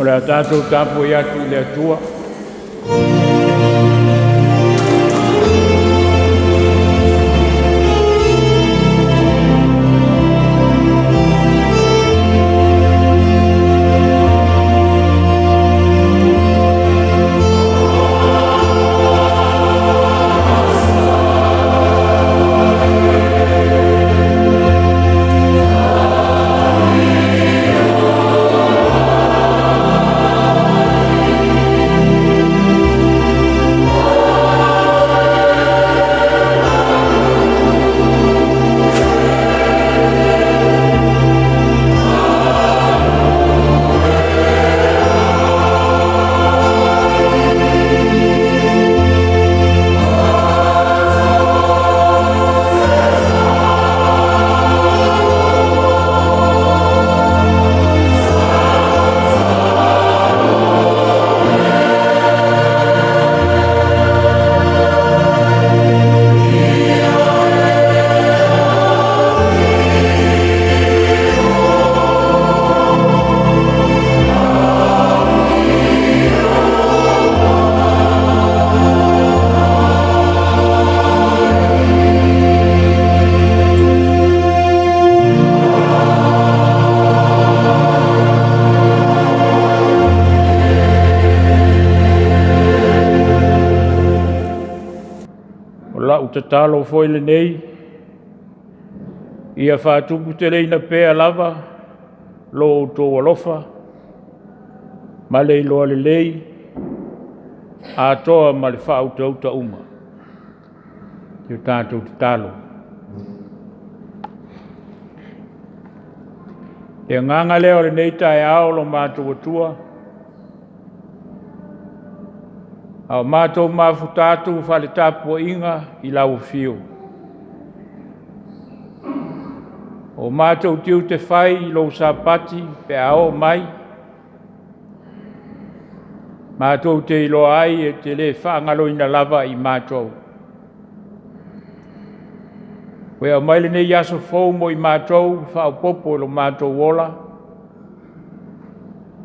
le tātou tāpo i atu i le atua. Te talo foi le nei, ia whātupu te reina pēa lava, lo o tō alofa, ma lei loa le lei, a toa ma le whautauta uma, te tātou te talo. E nganga leo le nei tae ao lo mātou atua, au mātou mafutatu whale tāpua inga i lau whio. O mātou tiu te whai i lau sāpati pe ao mai. Mātou te ilo ai e te le whaangaloina lava i mātou. Wea maile nei aso fau mo i mātou whao popo lo mātou wola.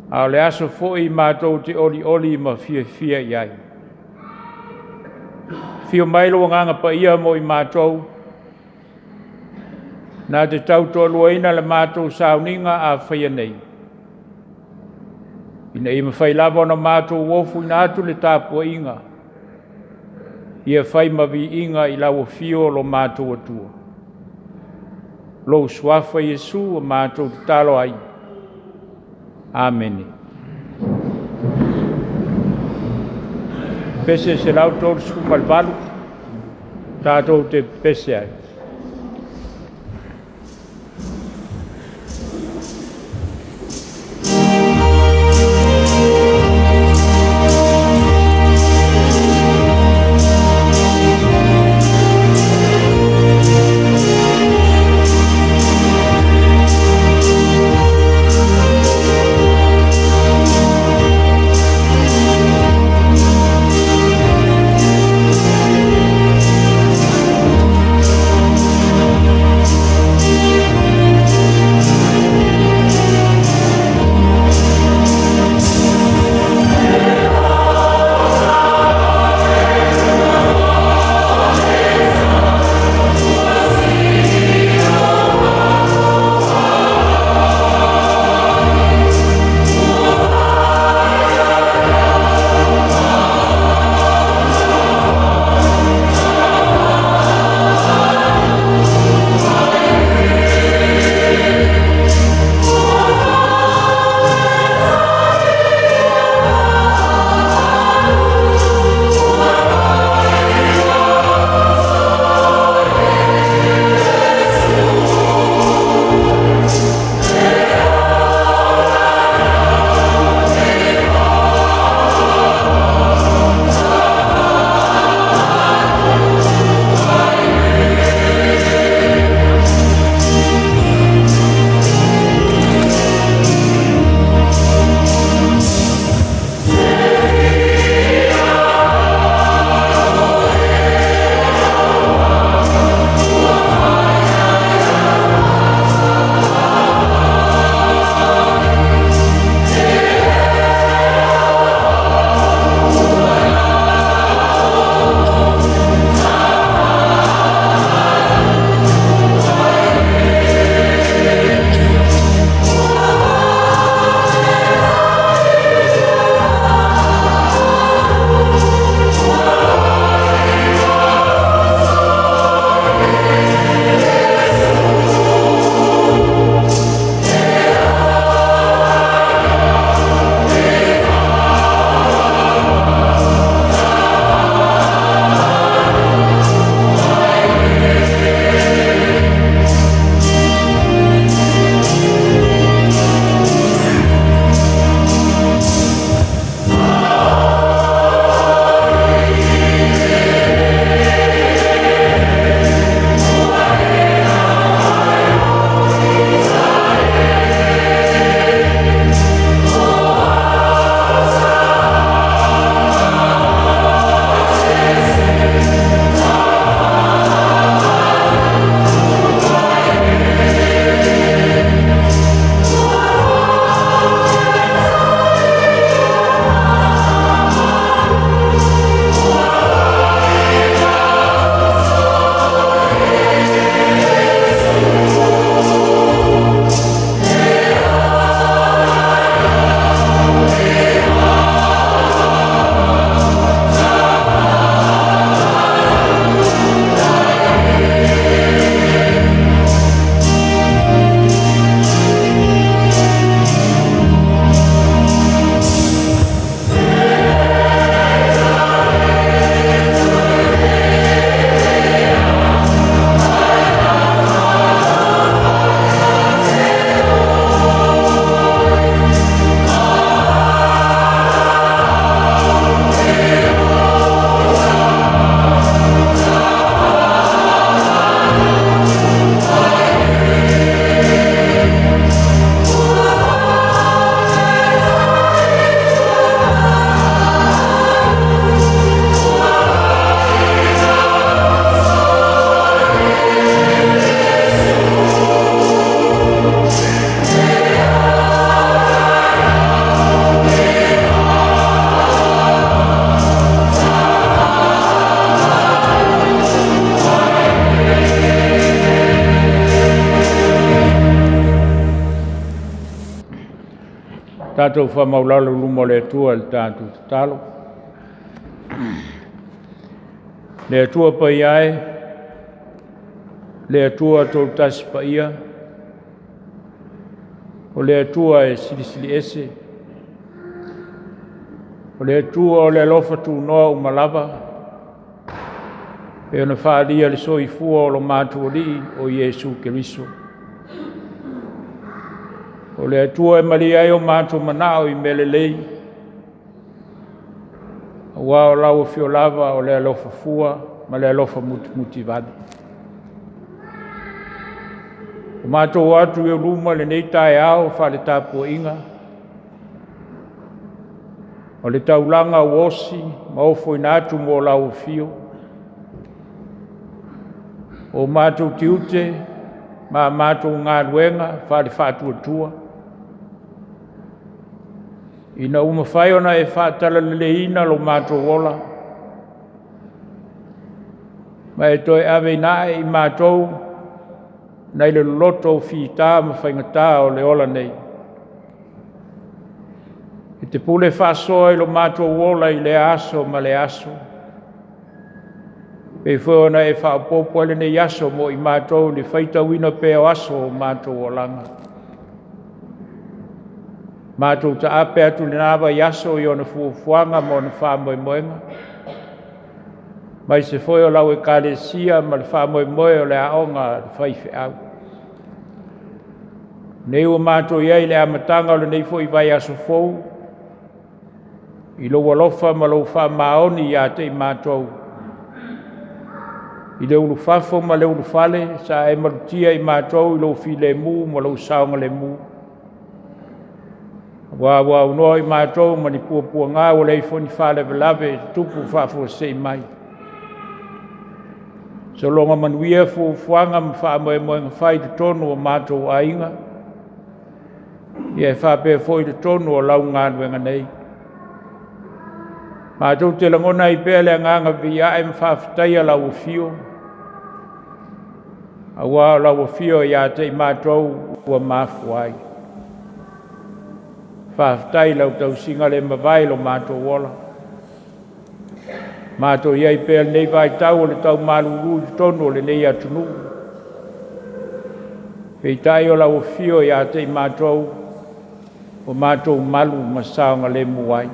Au le aso fo i mātou te oli ma fia iai. Fio mailo nganga pa ia mo i mātou. Nā te tau tō luaina le mātou sauninga a whaia nei. Ina ima whai lava na mātou wofu ina atu le tāpua inga. Ia whai mavi inga i lau fio lo mātou atua. Lo swafa Yesu o mātou te talo ai. Amen. Pese se lau tōru suku malvalu, tātou te pese ai. Tātou whamaulalo lumo le atua le tātou tatalo. Le atua pa iae, le atua tō tasi pa ia, o le atua e silisili ese, o le atua o le alofa tu noa umalava, e ona whaalia le soifua o lo mātua li o Iesu Keriso. O le atua e mali ai o mātua manao i mele lei, wa o lau fio lava o le alofa fua, ma le alofa muti vade. O mātua atu e luma le nei tae ao wha le tāpua inga, o le taulanga o osi, ma ofo ina atu mo lau fio, o mātou tiute, ma mātou ngā ruenga, whare whātua tua. Ina uma whaiona e whātala le ina lo mātou ola. Ma e toi ave nae i mātou, nei le loto fi tā ma whaingatā o le ola nei. E te pule whasoa i lo mātou ola i le aso ma le aso. Pe whaona e whaapopo ele nei aso mo i mātou li whaitawina pe o aso o mātou o langa. Mātou ta ape atu le nāwa i aso i ona fuafuanga mo na whāmoe moenga. Mai se whoi o lau e kālesia ma le whāmoe moe o le aonga le whaife au. Nei o mātou iai le amatanga o le nei whoi vai aso fou. I lo walofa ma lo whamaoni i ate i mātou. I le ulu fafo ma le ulu fale, sa e marutia i mātou i lo fi le mu ma lo saonga le mu. Wa unoa i mātou ma ni pua ngā o le ifoni whale velave tupu fafo se i mai. So longa manuia fuanga ma whaamoe moenga whai te tonu o mātou a inga. Ia e whape foi te tonu o lau ngānuenga nei. Mātou te langona i pēle nganga vi a e mwhawhitaia lau fio. A wā lau fio i a te i mātou ua mafuai. Whawhitai lau tau singa le mawai lo mātou wola. Mātou iai pēle nei vai tau o le tau maluru i tonu o le nei atunu. Peitai o lau fio i a te i mātou o mātou malu masaonga le muai.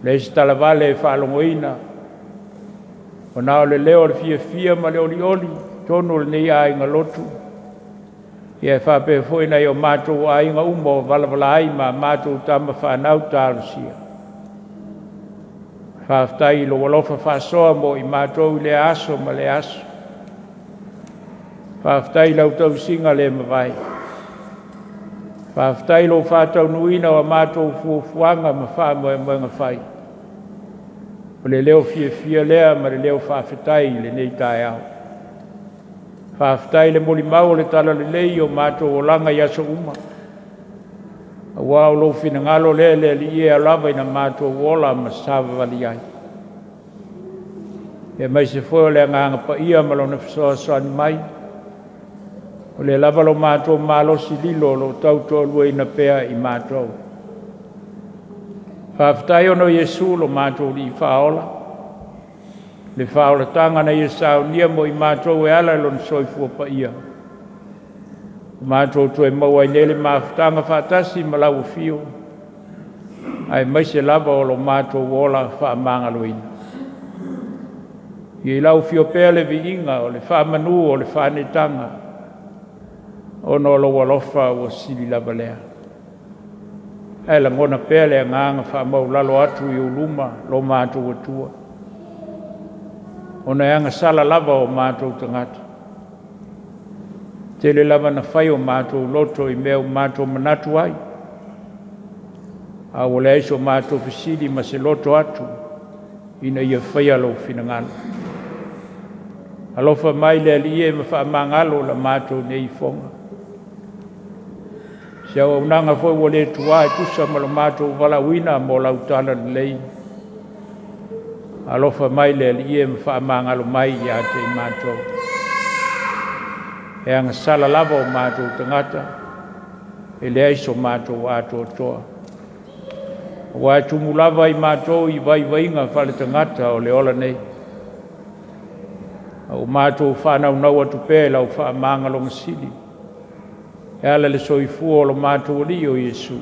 Le si talavale e whaalongoina. O nao le leo le fia ma le oli tonu le nei a inga lotu. Ia e whape whoina i o mātou a inga umo valavala ai ma mātou tama whanau tālusia. Whaftai lo walofa whasoa mo i mātou i le aso ma le aso. Whaftai lau tau singa le mawai. Whaftai lo whatau nuina o mātou fuafuanga ma whamoe moenga whai. O le leo fia lea ma le leo whawhetai le nei tae au. Whawhetai le moli mau le tala le lei o mātou o langa i aso uma. A wao lo fina ngalo le li e alava ina mātou o ola ma sawa wali ai. E mai se fo le nganga pa ia ma lo na fisoa soani mai. O le lava lo mātou malosi lilo lo tauto lua ina pea i mātou. Whawhetai ono Iesu lo mātou li whaola. Le whaola tanga na Iesau nia mo i mātou e ala lo soifua pa ia. Mātou tu e maua i nele mawhetanga whaatasi ma lau fio. Ai mai se lava o lo mātou ola whaamanga loina. I lau fio pea le vi inga o le whaamanu o le whaanetanga. Ono lo walofa o sili lava lea. E la ngona pea le nganga whaamau lalo atu i uluma lo mātou atua. Ona anga sala lava o mātou tangata. Tele lava na whai o mātou loto i mea o mātou manatu ai. A o le aiso mātou fisili ma se loto atu. Ina ia whai alo finangana. Alofa mai le alie ma whaamangalo la mātou nei fonga. Se au nanga foi o le tua e tusa ma lo mātou wala wina mo lau tala lei. Alofa mai le alie ma whaamangalo mai i a te mātou. E anga sala lava o mātou tangata. e lea iso mātou atoatoa. Wa tumulava i mātou i vai-vainga whale tangata o le ola nei. O mātou whanau atu pēla o wha mangalo masili. E ala le soifua o lo mātou li o Iesu.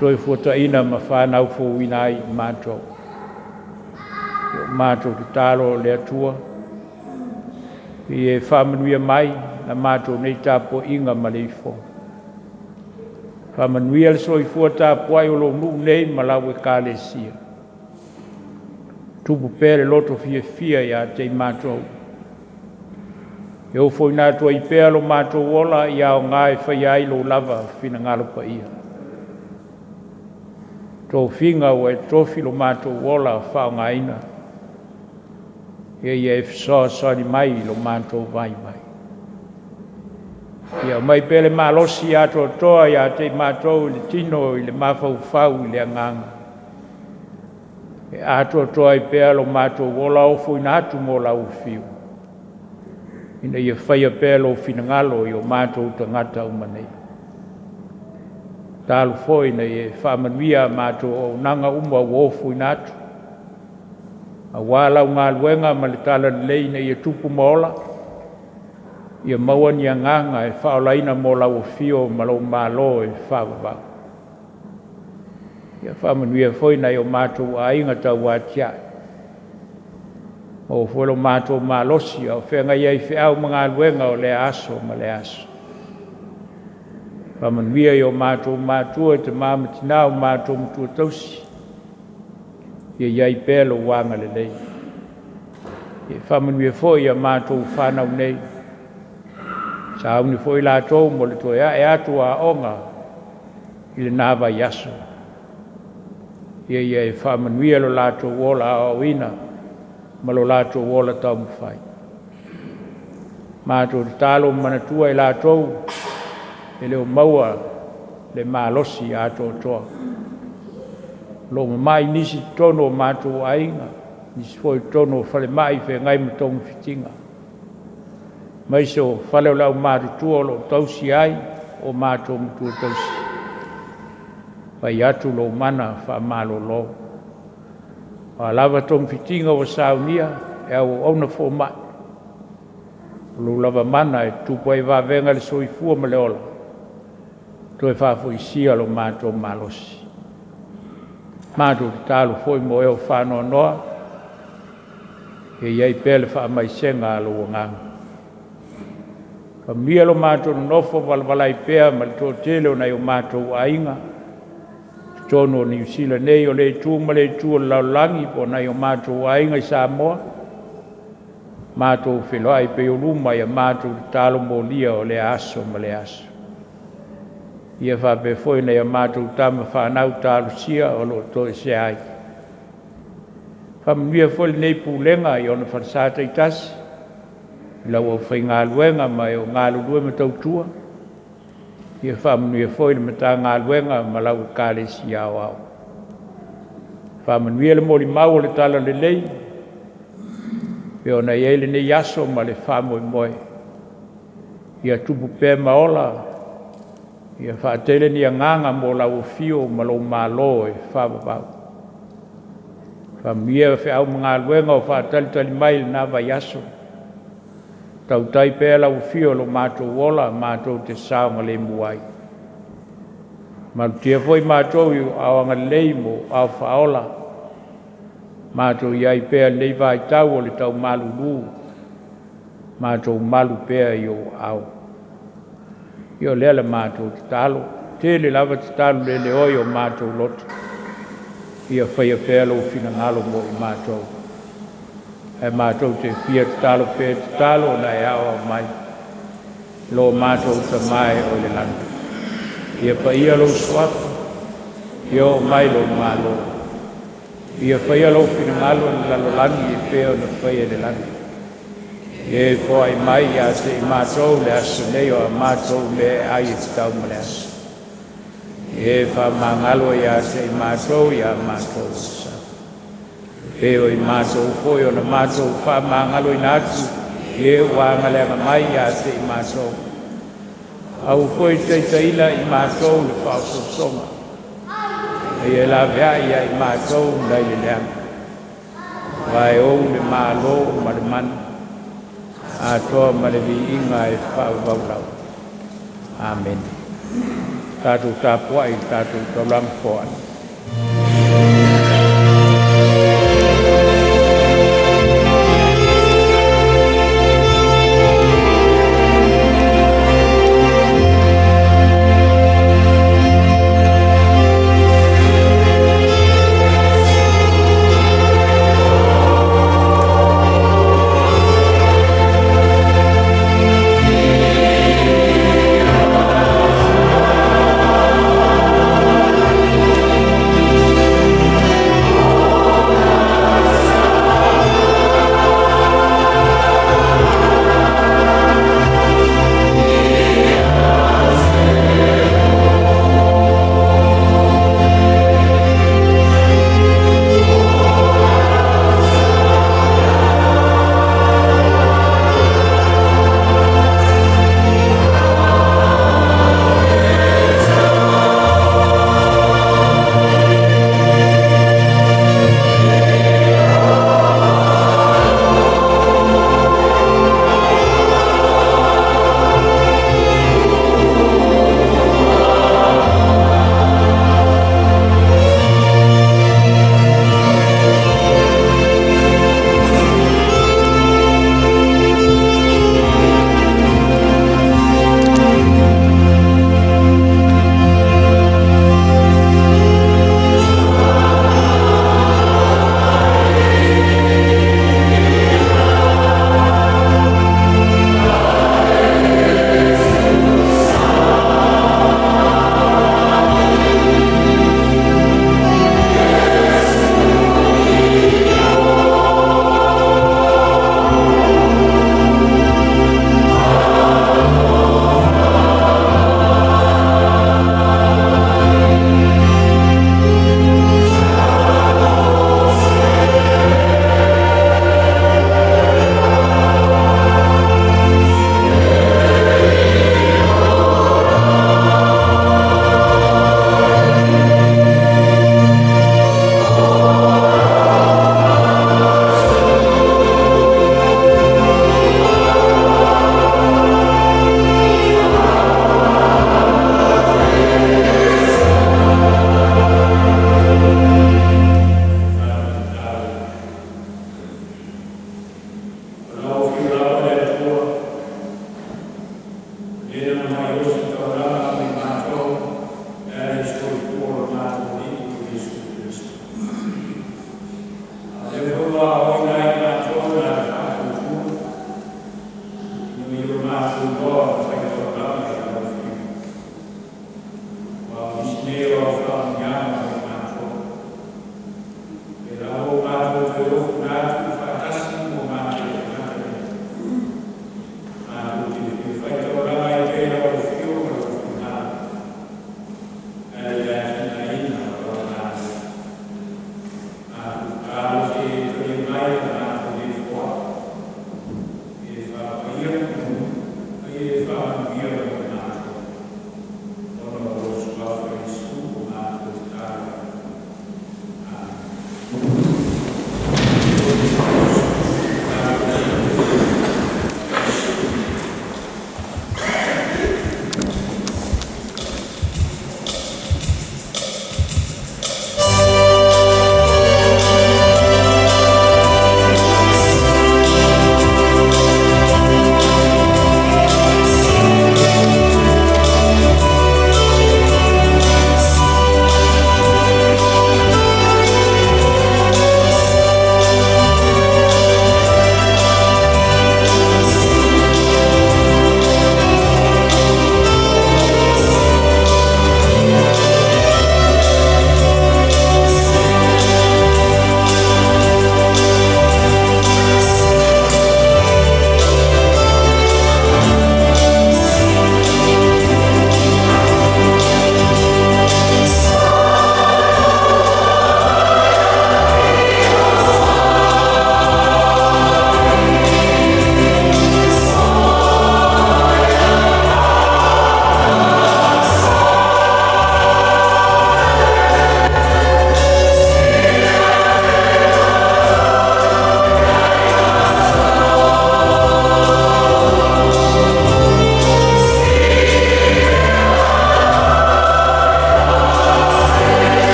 Toi fuata ina ma whanau fōwina ai mātou. O mātou te talo le atua. I e whamanuia mai na mātou nei tāpo inga ma le ifo. Whamanuia le soifua tāpo ai o lo nuu nei ma lau e kālesia. Tupu pēle loto fia ia te mātou. E o foi nātua i pēa lo mātou ola i au ngai whai ai lo lava whina ngalo pa ia. Tō whinga o e tofi lo mātou ola whao ngaina. E ia e whisoa sani mai lo mātou vai. Ia mai pēle mālosi ato toa ia te mātou i le tino i le mawhau i le anganga. E ato toa i pēa lo mātou ola o foi nātu mo lau whiu. Ina ia whaia pēlo o whinangalo i o mātou tangata umanei. Tālu fōi na ia whamanuia mātou o nanga uma o fui nātu. A wālau ngā luenga ma le tala lei na ia tupu maola. Ia mauani a nganga e whaolaina mo lau o whio ma lau mālo e whawawau. Ia whamanuia fōi na i o mātou a inga tau atia. O folo mātou mālosi au whenga iai whiau mga luenga o le aso ma le aso. Whamanuia i o mātou mātua te māmatinau mātou mtua tausi. Ia iai pēlo wanga le lei. Ia whamanuia fōi a mātou whanau nei. Sa auni fōi lātou mo le toa e atu a onga i le nāwa yaso. Ia iai whamanuia lo lātou ola a oina. Ma lo lātou ola tau mwhai. Mātou te tālo manatua i lātou, e leo maua le mālosi ato toa. Lo mai nisi tono mātou ainga, nisi foi tono whale mai whe ngai matongu whitinga. Mai so whale o lau mātutua lo tausi ai, o mātou mtua tausi. Pai atu lo mana wha mālo lo. A lava tong fitinga o saunia e au ona fo mai. Lu lava mana e tupu ai wawenga le soifua ma le ola. To e whafo isia lo mātou malosi. Mātou te tālu foi mo eo whanoa noa. E iai pēle wha mai senga alo wanganga. Ka mia lo mātou nofo walwalai pēa ma le tō tele o nei o mātou ainga. Tono New Zealand nei o le tū ma le tū laulangi po nei o mātou ainga i Samoa. Mātou wheloai pe o luma ia mātou talo mo lia o le aso ma le aso. Ia whape foi nei o mātou tama whanau talo sia o lo to e se ai. Whamia foi nei pūlenga i ona whansata i tasi. Lau o whai ngā luenga mai o ngā lulue ma tautua. Ia whamanuia fōi le mata ngā luenga ma lau kāle si au au. Whamanuia le mori mau le tala le lei. Peo na iele ne yaso ma le whamoi moe. Ia tupu pē maola. Ia whaatele ni a nganga mo lau fio ma lau mālo e whamabau. Whamanuia whi au ngā luenga o whaatalitali mai le nāwa yaso. Tau tai pēa lau fio lo mātou wola, mātou te saonga le muai. Mātou tia foi mātou i awanga lei mo au whaola. Mātou iai pēa lei vai tau o le tau malu lu. Mātou malu pēa i o au. Io lele mātou te talo. Tele lava te talo le oi o mātou loto. Ia whaia pēa lo fina ngalo mo i mātou. E mātou te fia te talo pē te talo na e awa mai. Lo mātou te mai o le landa. Ia pa ia lo suafa. Ia o mai lo malo. Ia pa ia lo fina ngalo na lalo langi e pēo na whaia le landa. Ia e fo ai mai ia te i mātou le aso nei o a mātou me ai e te tau ma le aso. Ia e wha mangalo ia te i mātou ia mātou sa. Peo i mātou foi o na mātou wha mangalo i nātu, e wāngalenga mai a te i mātou. au koe taitaila i mātou le whaososonga. E la vea ia i mātou nai le leanga. Vai o le mālo ma le manu. A toa ma le vi inga e whauvaulau. Amen. Tātou tāpua i tātou taulang fōan.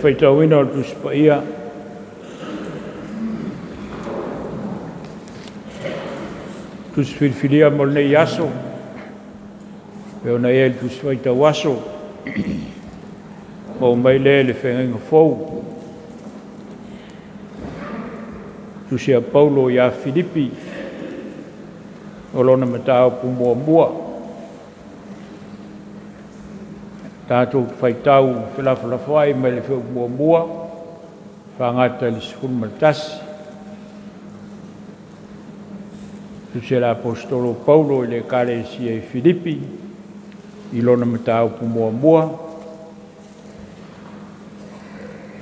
whaitauina o le tusipaia tusifilifilia mo lenei aso pe ona ia le tusifaitau aso mo mai lē le fegaiga fou tusia Paulo ia Filipi o lona mataupu muamua tatou faitau felafalafa ai mai le feu muamua faagata le 18 tusia le apostolo Paulo i le ekalesia i Filipi i lona mataupu muamua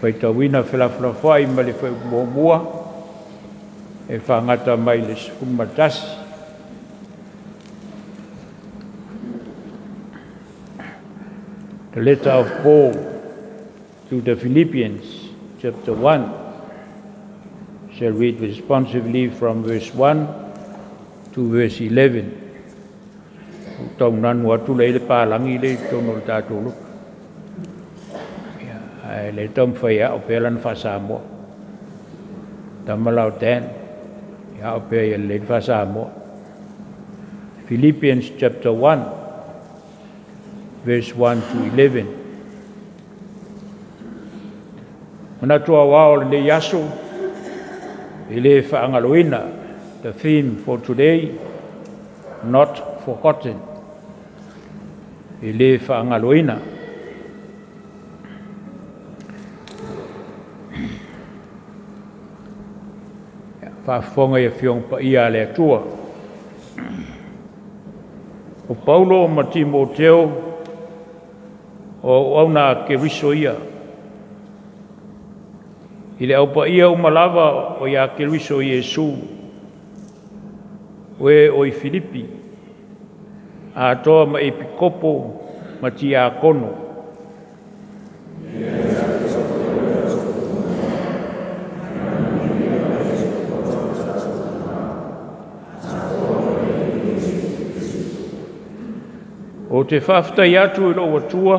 faitauina felafalafa ai mai le feu muamua e faagata mai le 18 The letter of Paul to the Philippians, chapter 1, shall read responsively from verse 1 to verse 11. Tau nanu atu le pālangi le tono le tātou luka. Le tom whaia o pēlan whasamoa. Tamalau ten, ia o pēia le whasamoa. Philippians chapter 1, verse 1 to 11. Mana tua wao le yaso ile whaangaloina, the theme for today, not forgotten. Ile whaangaloina. Whafonga ia whiong pa ia le atua. O Paulo o Timoteo o auna ke riso ia. I le aupa ia umalava o ia ke riso Iesu. We o i Filipi. A toa ma epikopo ma ti a kono. O te whafta iatu i lo watua,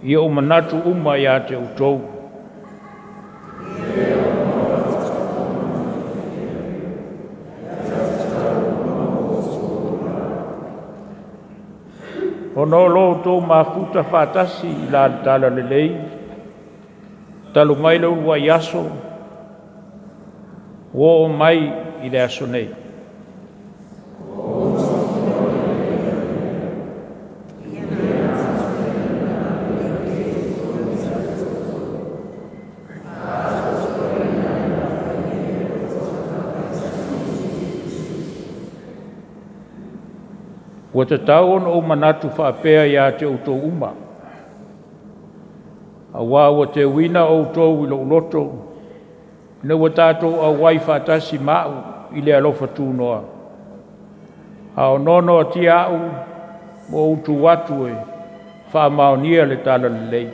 ia o manatu uma ia te utou. Ono lo tō mafuta whātasi i la tala lelei, talu mai lau wa yaso, o mai i le aso nei. Ua te tau o manatu whaapea ia te utou uma. A wā ua te wina o utou i lo loto. Ina ua tātou a wai whaatasi mau i le alofa tūnoa. A o nono a ti au mo utu watu e whaamaonia le tala le lei.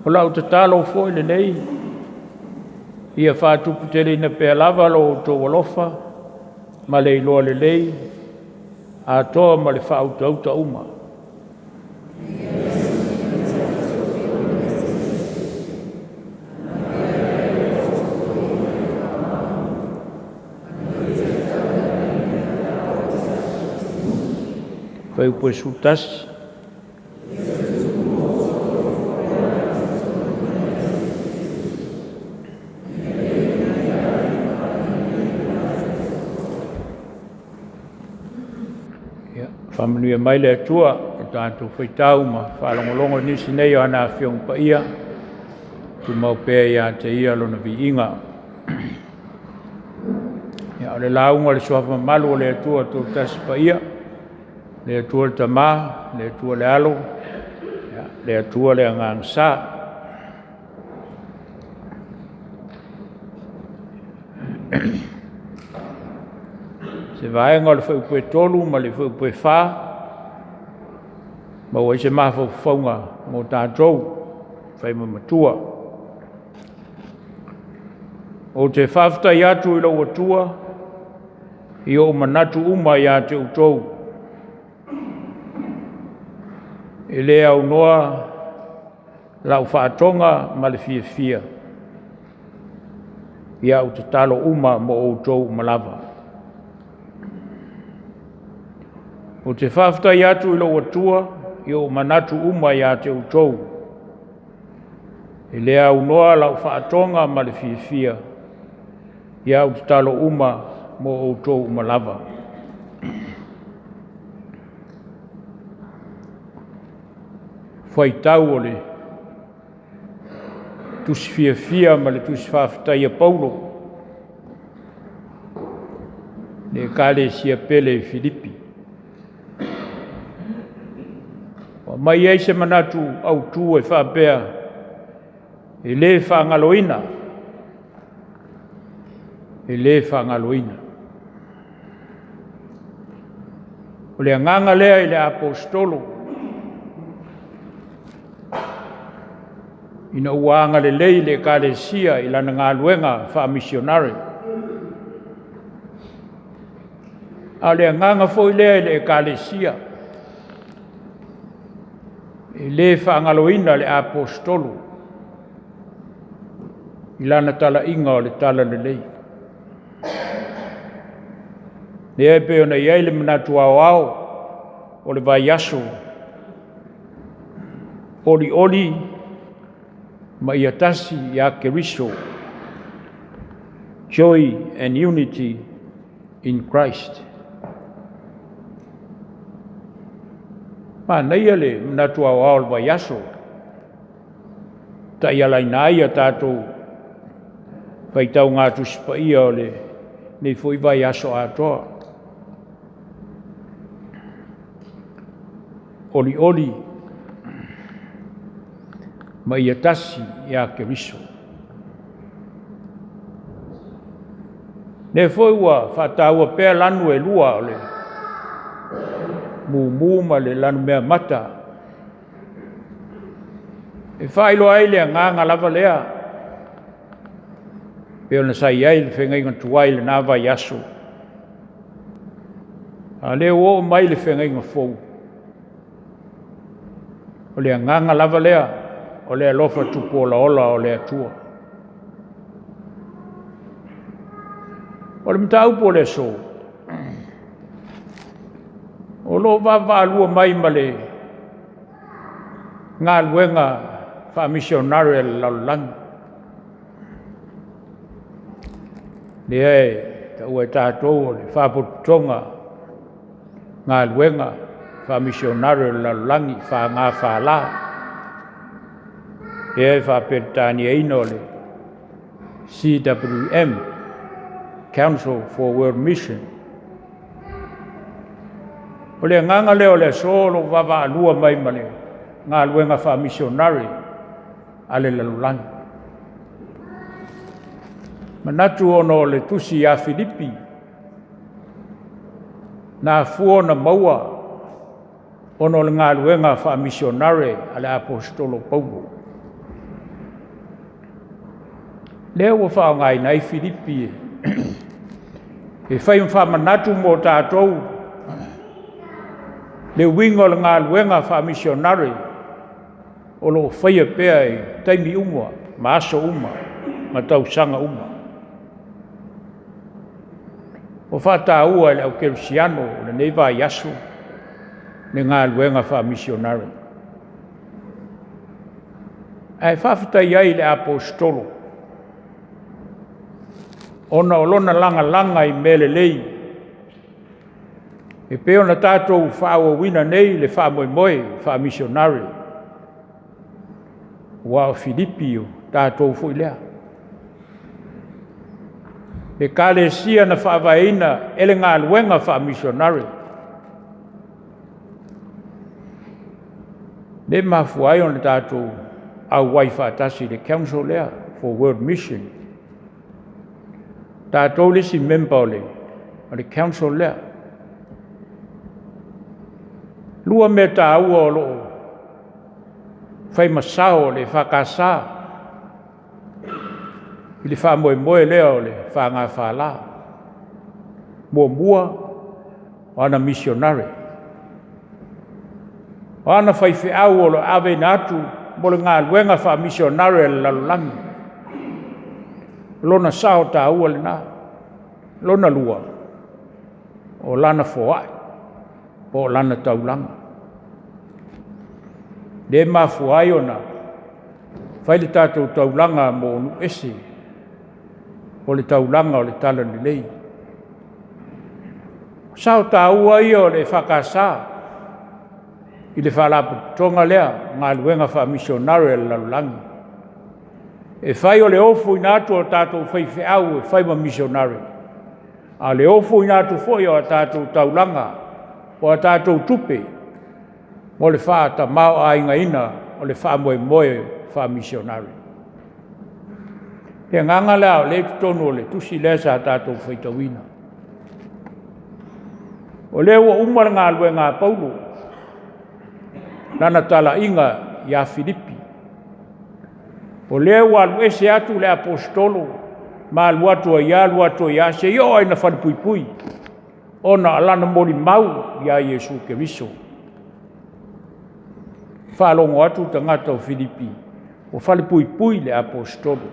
O lau te talo foi le nei, ia whātupu tele ina pēr lava lo tō walofa, ma le iloa le lei, a toa ma le whautauta uma. Whai upo e sutasi. Whamanui mai le atua, o tātou whaitau ma whalongolongo nisi nei o ana whiong pa ia, tu mau pēr ia te ia lona vi inga. Ia o le launga le soafa malu o le atua tō tasi pa ia, le atua le tamā, le atua le alo, le atua le angang sā. Se vaenga le whaupoe tolu ma le whaupoe whā, ma wai se maha whaunga mō tātou, whai mamatua. O te whawhtai atu I lau atua, I o manatu uma ia te utou. E lea au noa lau whaatonga ma le fia fia. Ia o te talo uma mo o utou malava. O te whawhtai atu I lau atua, I o manatu uma ia te utou. E lea au noa lau whaatonga ma le fia fia. Ia o te talo uma mo o utou malava. Whai tau o le tusi fia fia ma le tusi whawhtai a Paulo. Le kale sia pele Filipi. Wa mai ei se manatu au tu e whapea. E le whangaloina. E le whangaloina. O le anganga lea I le apostolo. Ina uanga le lei le kalesia I lana ngā luenga wha missionary. A le nganga foi lea le kalesia. E le whaangaloina le apostolo. I lana tala inga o le tala le lei. Ne e peo na iei le manatu au au o le vai aso. Oli oli ma ia tasi ia Keriso. Joy and unity in Christ. Ma nei ale manatu au au le vai aso. Ta ia lai nai a tātou whaitau ngā tusipa ia o le nei foi vai aso atoa. Oli oli ma ia tasi ia Keriso. Ne foi ua whataua pēr lanu e lua o le mū ma le lanu mea mata. E whailo ai lea nganga lava lea. Peo na sai ai le whengai ngatuai le nā vai aso. A leo o mai le whengai ngafou. O le nganga lava lea, o le alofa tupu ola ola o le atua. O le mta upo le so. O lo vava alua mai ma le ngā luenga wha missionary laulangi. Le e, ta ua tātou o le whapotonga ngā luenga wha missionary laulangi wha ngā whala. E wha peritani eino le CWM, Council for World Mission. O le nganga leo le solo vava alua mai ma le ngā luenga wha missionary ale laulangi. Manatu ono le tusi a Filipi. Nā fuona maua ono le ngā luenga wha missionary ale apostolo Paulo. Leo wa wha ngai nei Filipi e whai wha manatu mo tātou le wingo le ngā luenga wha missionary o lo whaia pēa e taimi umua, ma aso uma, ma tausanga uma. O whata ua le au Kerusiano, le neiva yasu, le ngā luenga wha missionary. Ai whawhitai ai le apostolo. Ona olona langa langa I mele lei. E peo na tātou whaua wina nei le wha moe moe, wha missionary. Wa o Filipi o tātou fui lea. Le kalesia na whaavaina ele ngā luenga wha missionary. Le mafuai o na tātou au wai whaatasi le Council lea for World Mission. Tātou lisi member o le Council lea. Lua me tā ua o loo whai masao le whakasā. I le whamoemoe lea o le whanga whala. Mua o ana missionary. O ana whaiwhi au o lo awe natu mo le ngā luenga wha missionary le lalulangi. Lona sao ta ua le nā. Lona lua. O lana foai. Po lana taulanga. Le ma foai o na. Whai le tātou taulanga mo onu ese. O le taulanga o le tala ni lei. Sao ta ua ia o le whakasā. I le whalaputonga lea, ngā luenga wha missionary le lalulangi. E whai o le ofu inatu o tātou whaiwhi au e whai ma missionary. A le ofu inatu fwoi o tātou taulanga, o tātou tupe, mo le wha ta mau a inga ina o le wha moe wha missionary. He nganga lea o le tutonu o le tusi lea sa tātou whaitawina. O leo o umar ngā luenga Paulo, nana tala inga ia Filipi. O leo alu ese atu le apostolo, ma aluatua ia se yo aina whalipuipui. Ona alana mori mau ia Yesu Keriso. Whalongo atu tangata o Filipi, o whalipuipui le apostolo.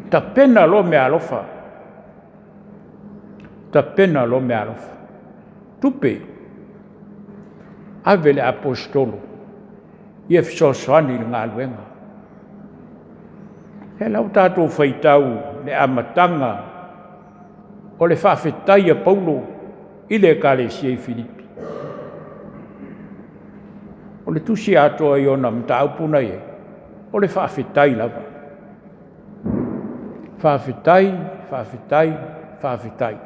Ta pena lo me alofa. Ta pena lo me alofa. Tupe, ave le apostolo, ia fisoswani ngā luenga. He lau tātou whaitau le amatanga o le whawhetai a Paulo i le ekalesia i Filipi. O le tusi atoa i ona mtaupuna e, o le whawhetai lava. Whawhetai.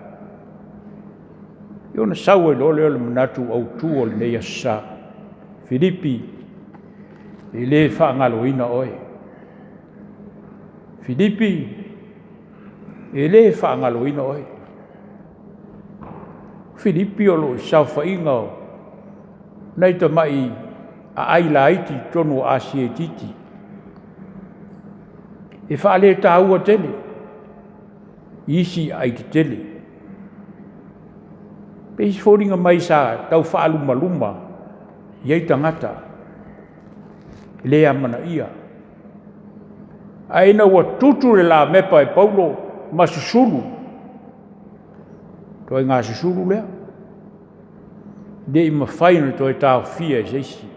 Iona sau e lole o le manatu au tu o le neia sa. Filipi, i le whaangaloina oe. Filipi, i le whaangaloina oe. Filipi o lo sau whainga o. Nei ta mai a aila iti tonu asie titi. E whaale ta ua tele. Isi aiti tele. Pesi fōringa mai sa tau whaaluma iei tangata. Lea mana ia. Aina ua tutu le la mepa e Paulo ma susulu. Toi ngā susulu lea. Dei ma whaina toi tau fia seisi.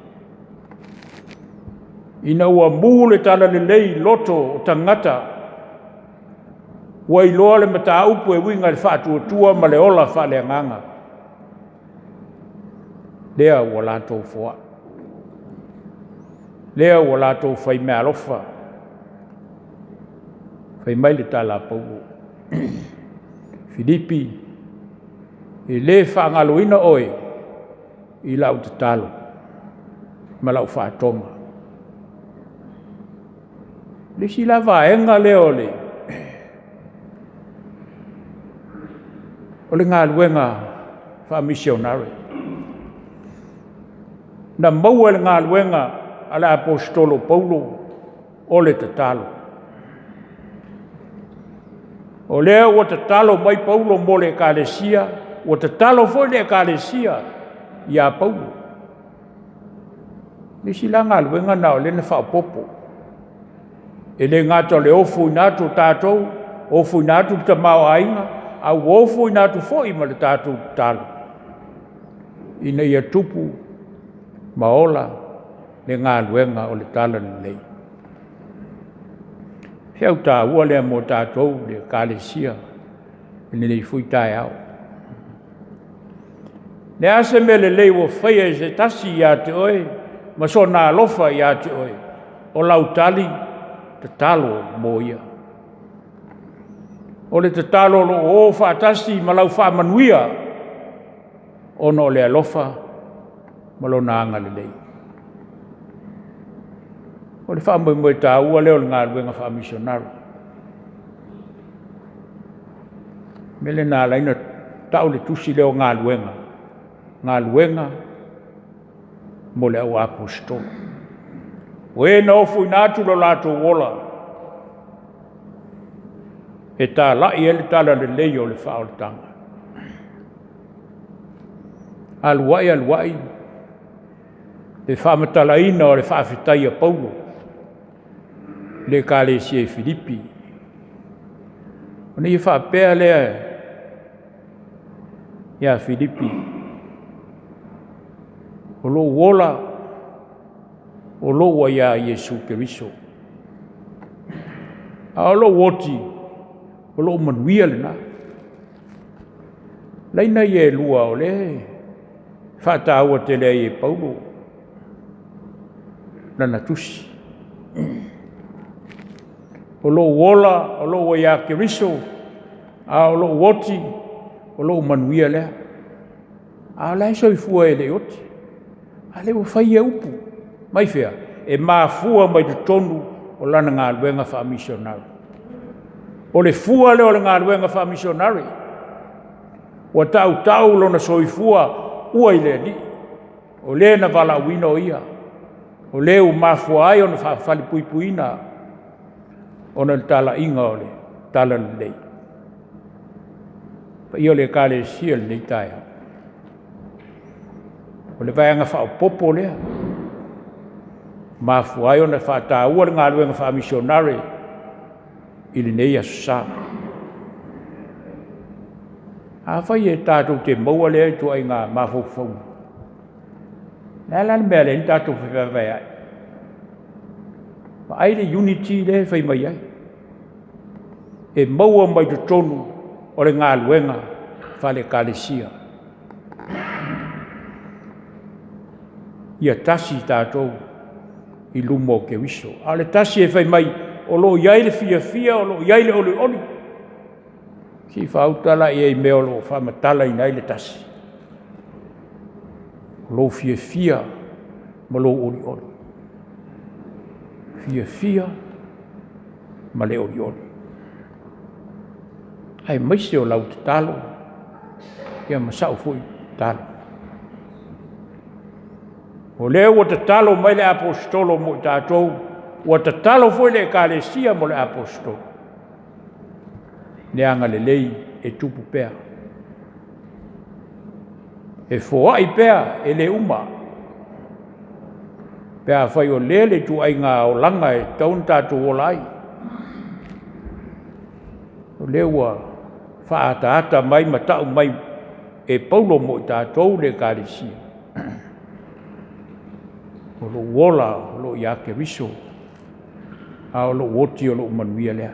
Ina ua mūle tala le lei loto o tangata. Ua iloa le mata upu e winga le whaatua ma le ola whale nganga. Lea ua lātou fua. Lea ua lātou whai mea alofa. Whai mai le tala Paulo. Filipi, i le whaangaloina oe, i lau te talo, ma lau whaatonga. Le si la vaenga leo le. O le ngā luenga wha missionary. Na maua le ngā luenga ala apostolo Paulo o le tatalo. O lea o tatalo mai Paulo mo le ekalesia, o tatalo foi le ekalesia ia Paulo. Le si la ngā luenga na o le na whaopopo. E le ngāta le ofu inatu tātou, ofu inatu ta mau ainga, au ofu inatu foi ma le tātou talo. Ina ia tupu maola le ngā luenga o le tala ni lei. Heau tā ua lea mo tātou le kālesia ni lei fui tae au. Le ase me le lei ua whaia e se tasi ia te oe, ma so nā lofa ia te oe, o lau tali te talo mo ia. O le te talo lo o whaatasi ma lau whaamanuia, ono le alofa malona anga le lei. O le whaamoe tā ua leo le ngā luenga wha missionary. Mele nā laina tau le tusi leo ngā luenga. Ngā luenga mo le au apostolo. O e na ofu inatu lo lātou wola. e tā lai e le tala le lei o le whaoletanga. Aluai, le whamatalaina o le whaafetai a Paulo, le Kalesia e Filipi. O ni whaapea lea ia Filipi. O lo wola, o lo wa ia Yesu Keriso. A lo woti, o lo manuia le na. Laina ia lua o le, whaataua te lea i Paulo, lana tusi. O lo wola, o lo wa ia Keriso, a o lo woti, o lo manuia lea. A lai so i fua e le oti. A le whai e upu. Mai whea, e maa fua mai tu tonu o lana ngā luenga wha missionary. O le fua leo le ngā luenga wha missionary. Wa tau lona soi fua ua i le ni. O le na wala wino ia. O le u maa fua ai o na whali pui puina. O na tala inga o le tala lei. Pa i o le kale sia le nei taia. O le vaianga wha o popo lea. Ma fuai ona whata ua le ngā luenga wha missionary i le nei asusa. A whai e tātou te maua lea i tua i ngā mawhau. Nā lani mea le ni tātou whawhai ai. Ma ai le unity le whai mai ai. E maua mai tu tonu o le ngā luenga wha le kalesia. Ia tasi tātou i lumo ke wiso. A le tasi e whai mai o lo iai le fia, o lo iai le oli. Ki whautala i ei mea o lo whamatala i nai le tasi. O lo fia, ma lo oli. Fia, ma le oli. Ai maise o lau te talo, ia masau fui talo. O leo o te talo mai le apostolo mo i tātou, o te talo foi le kalesia mo le apostolo. Neanga le lei e tupu pea. E foa i pea e le uma. Pea fai o le tu ai ngā o langa e taun tātou o lai. O leo a whaata mai matau mai e paulo mo i tātou le kalesia. O lo wola, o lo ia Keriso, a o lo woti o lo manuia lea.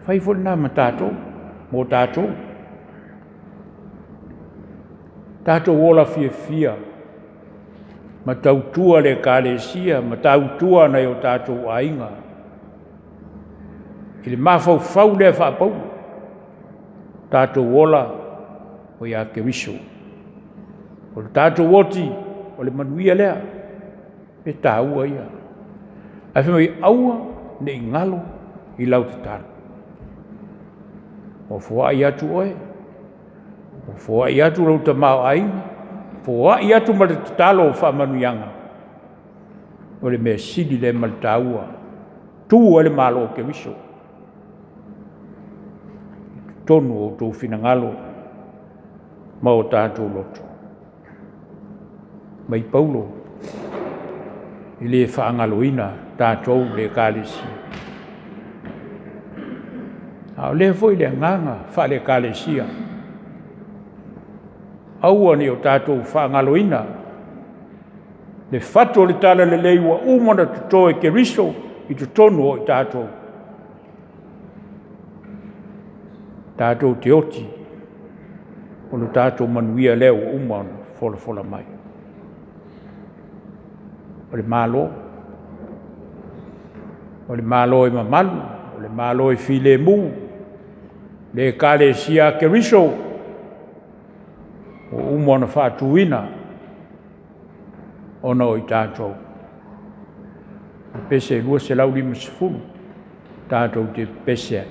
Whai fo nā ma tātou, mō tātou. Tātou wola fia, ma tautua le kalesia, ma tautua nei o tātou ainga. I le mawhau lea whapau. Tātou wola o ia Keriso. O le tātou woti, o le manuia lea, e tāua ia. A whemai aua ne i ngalo i lau te tāra. O fua i atu oe, o fua i atu lau ta mao ainga, fua i atu ma le talo o whamanuianga. O le mea sidi le ma le tāua, tū o le malo o ke miso. Tonu o tō whina ngalo, ma o tātou loto. Mai Paulo, i le whaangaloina tātou le kālesia. A le foi le nganga wha le kālesia. Aua ni o tātou whaangaloina. Le whato le tala le leiwa umana tuto e Keriso i tutonu o i tātou. Tātou te oti. O le tātou manuia leo umana fola mai. O le malo e mamalu, o le malo e filemu, le kalesia Keriso, o umona whatuina, ona o i tātou. Pese lua se lau lima sefulu, tātou te pese.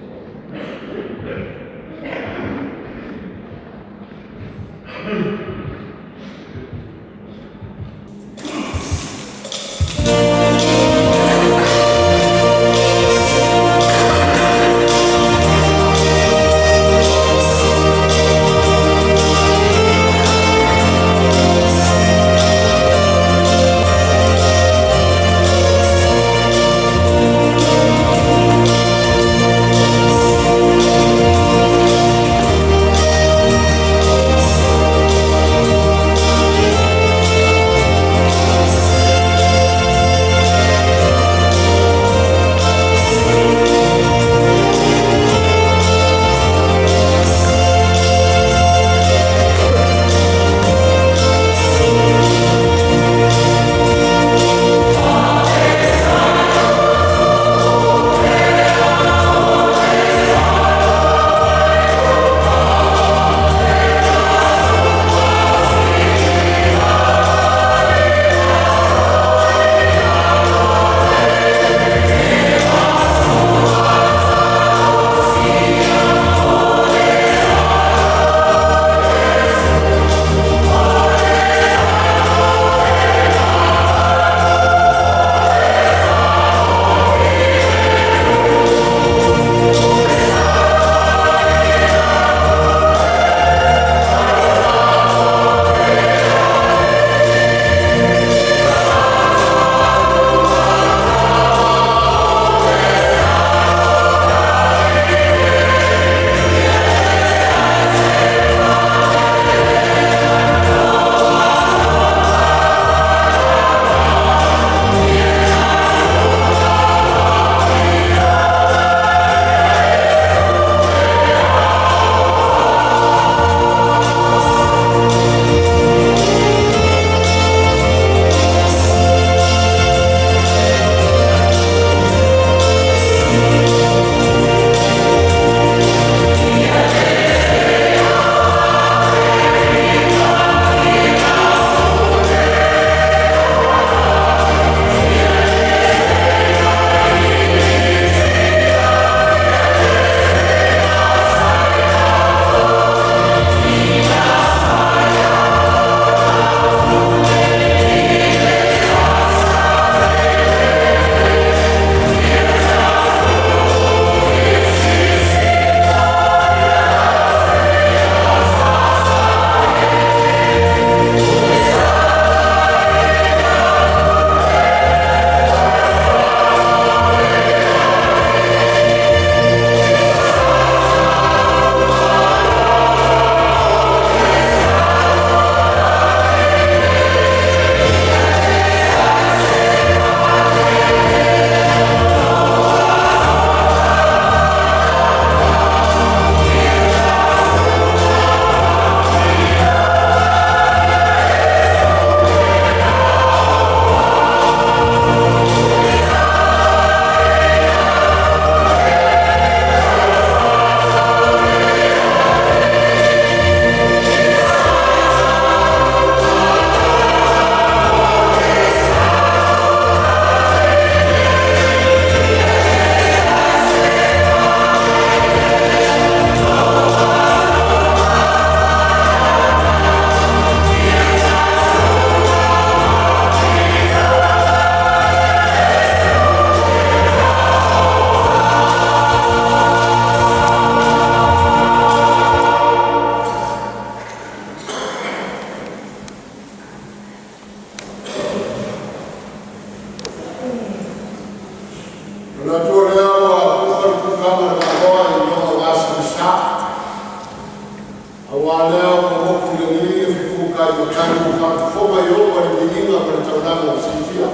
o tangu whakawhonga i o wale mihinga para taunanga o sintia.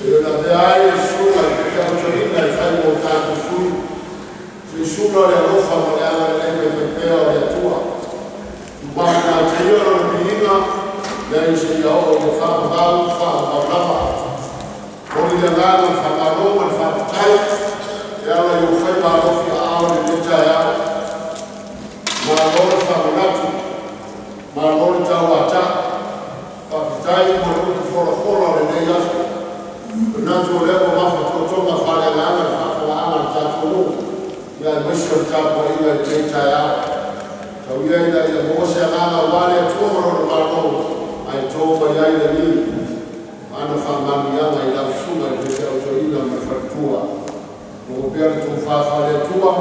E na te ai sura i te autorina i whai mo tāku suri. Se sura le alofa mo le ala lewe me pēa o le atua. Tupaka te iora o mihinga, ia i se ia o i whakabau, whakabau. Kori le ngana whakaroma, whakatai, e ala i o whai marofi a ao le metai ao. Maror whakanatu, maror tau ata, whakatai, maror whora o le nei asu. Natu o leo mafa totonga whare ngana, whakawanga tātou no. Ia i maisi o tāpua inga le metai ao. Tau ia ina i a mose a ngana wale a tuamaro na maror, ai tōma ia ina ni. Ana whamamianga i lau sunga i te autorina me whaktua. Nō pēr tō whawhare tua,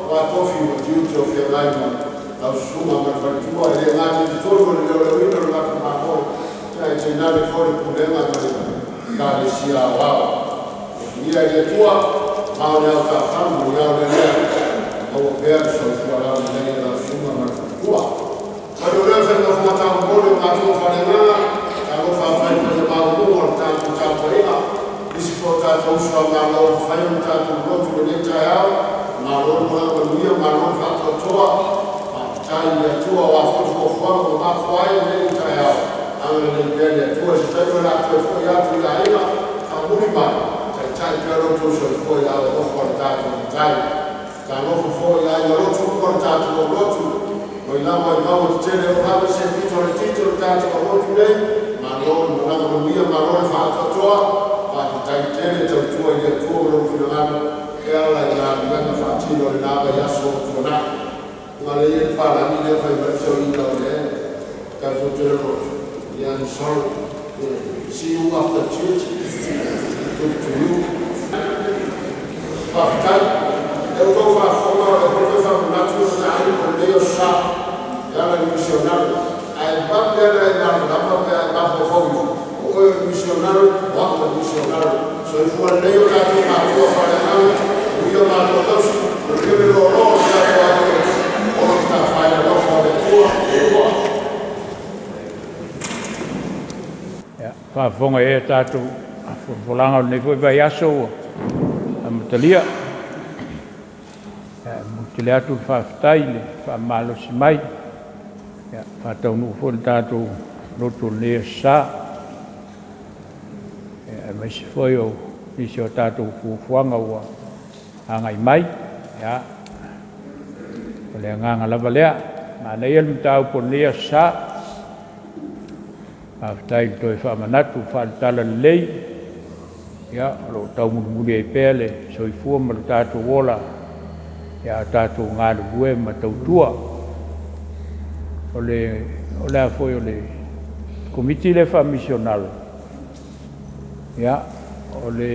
wā tofi o tiuti o whiangaima. Lau sunga me whaktua, e le ngāti te tōru le leo wina o laka mākoi. Tia i te nare kore purenga me kāre sia wāo. Ia i e tua, maone au ka whamu, ia o le lea. Nō pēr so tua lau nei lau sunga me whaktua. Karo leo whenka whamatau kore o mātua whanenganga, Ako whawhai pere maungu o tātou tātou ea. Isi ko tātou usua mālau whai o tātou rotu o netai au. Mālau mwana manuia, mālau whātua toa. Tai ni atua o awhotu o whanga o mawhai o netai au. Anga ni pere atua se tai o rātua e whai atu i a ea. Whamuri mai. Tai pere rotu so e whai au o whai tātou o tai. Tā nofu whai au o rotu o tātou o rotu. O i nama i mau te tere o hawe se pitore titoro tātou o rotu nei. Malon orang manuia malon whakatoa, whakatai tere tau tua i a tua maro whirangana, e ala i a manga whakatino le nāga i aso o tuana. Ngā le i e whārani le whai marito i nau le, kato tere rotu. I'm sorry. See you after church. Talk to you. Whakatai, e tau whakoma, e tau whakunatu na ai o leo sa, e ala i misionari. Ai papera e nā rapapea e maho howi. O e misionari, waka misionari. So if one leo tātou mātua wharenau, uia mātua tausi, o kere lo roa tātou atu, o ta whaia rofa o tua, e tua. Whaafonga e tātou, wholanga nei fwoi vai aso, a mutalia. Mutile atu whaafitai le, whaamalosi mai. Whātau nuu fwoi tātou roto lea sā. Maisi fwoi o nisi o tātou fuafuanga ua hangai mai. O lea nganga lava lea. Mā nei elu tāu po lea sā. Whaafitai toi whaamanatu, whaatala lei. Lo tau muri e pēle, soifua ma lo tātou wola. Tātou ngāru bue ma tau tua. O le foi o le komiti le whamisional. O le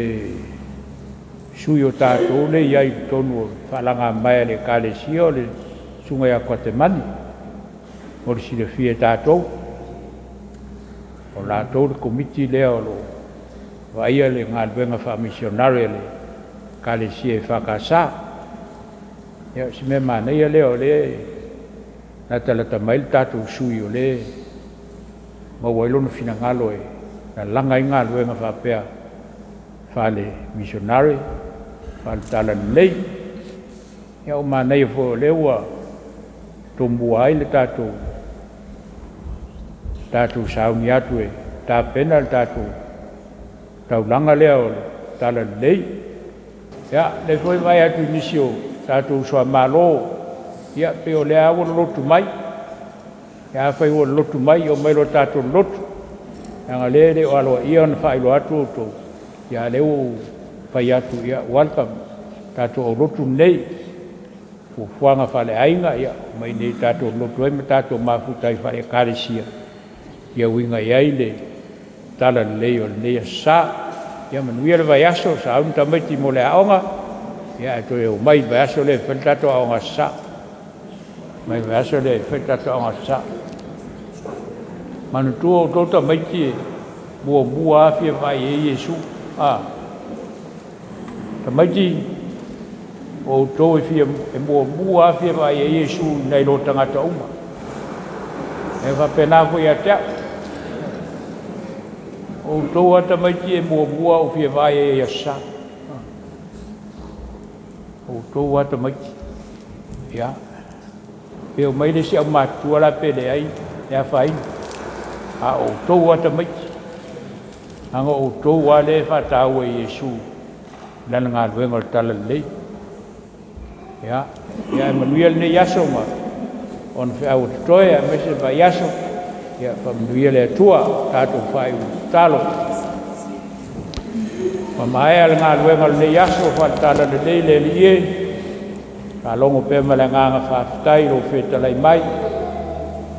sui o tātou le iai tonu whalanga mai le kālesia o le sunga ia kua te mani. O le sile fie tātou. O lātou le komiti lea o lo waia le ngā luenga whamisional le kālesia e whakasā. Si me mana ia lea o le nā talata mai le tātou sui o le mawailono fina ngalo e nā langa i ngā luenga whapea whale missionari, whale tala nei. Ia o mānei fo le ua tombua ai le tātou sauni atu e tā pena le tātou tau langa lea o le tala nei. Ia, le foi mai atu inisio tātou soa malo ia pe o lea o lotu mai. Ia whai o lotu mai o mai lo tātou lotu. Nga le o aloa ia na whai lo atu o tō. Ia le o whai atu ia welcome tātou o lotu nei. O whuanga whale ainga ia mai nei tātou lotu ai ma tātou mafutai whai kāresia. Ia winga iai le tala lei o nei a sā. Ia manuia le vai aso sa aunta maiti mo le aonga. Ia to e o mai vai aso le whai tātou aonga sā. Mai aso le whetata o ngasa. Manu tua o tota maiti e mua awhia vai e Iesu. Ta maiti o tō e whia e mua awhia vai e Iesu nei lo tangata uma. e whapena fo ia teo. O toa tamaiti e mua o fia vai e asa. O toa tamaiti. Ia. Peo mai le si au matua la pele ai. Ea whain. A o toa tamaiti. Anga o toa le whatau e Yesu. Lana ngā ruenga le tala lei. Ia. Ia Emmanuel ne yaso ma. On whea o toi a mese pa yaso. Ia whamanuia le atua. Tātou whai o talo. Mamae le ngā ruenga le yaso. Whatala le lei le lie. Ka longo pe mala nganga whaftai ro whetalai mai.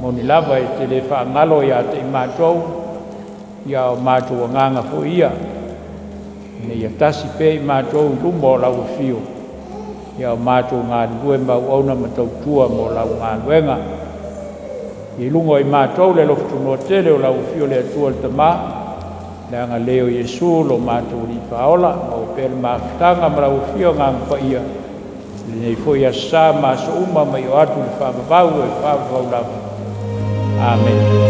Moni lava e te le whaangalo ia te mātou. Ia o mātou nganga fo ia. Ne ia tasi pe i mātou lumbo lau fio. Ia o mātou ngā rue mau auna matau tua mo lau ngā ruenga. I lungo i mātou le loftu no tele o lau fio le atua le tamā. Le anga leo Yesu lo mātou li paola. O pele māwhitanga ma lau fio ngā ngā ia. Nei foi a sa ma so uma mai o atu le whamavau e whamavau lava. Amen.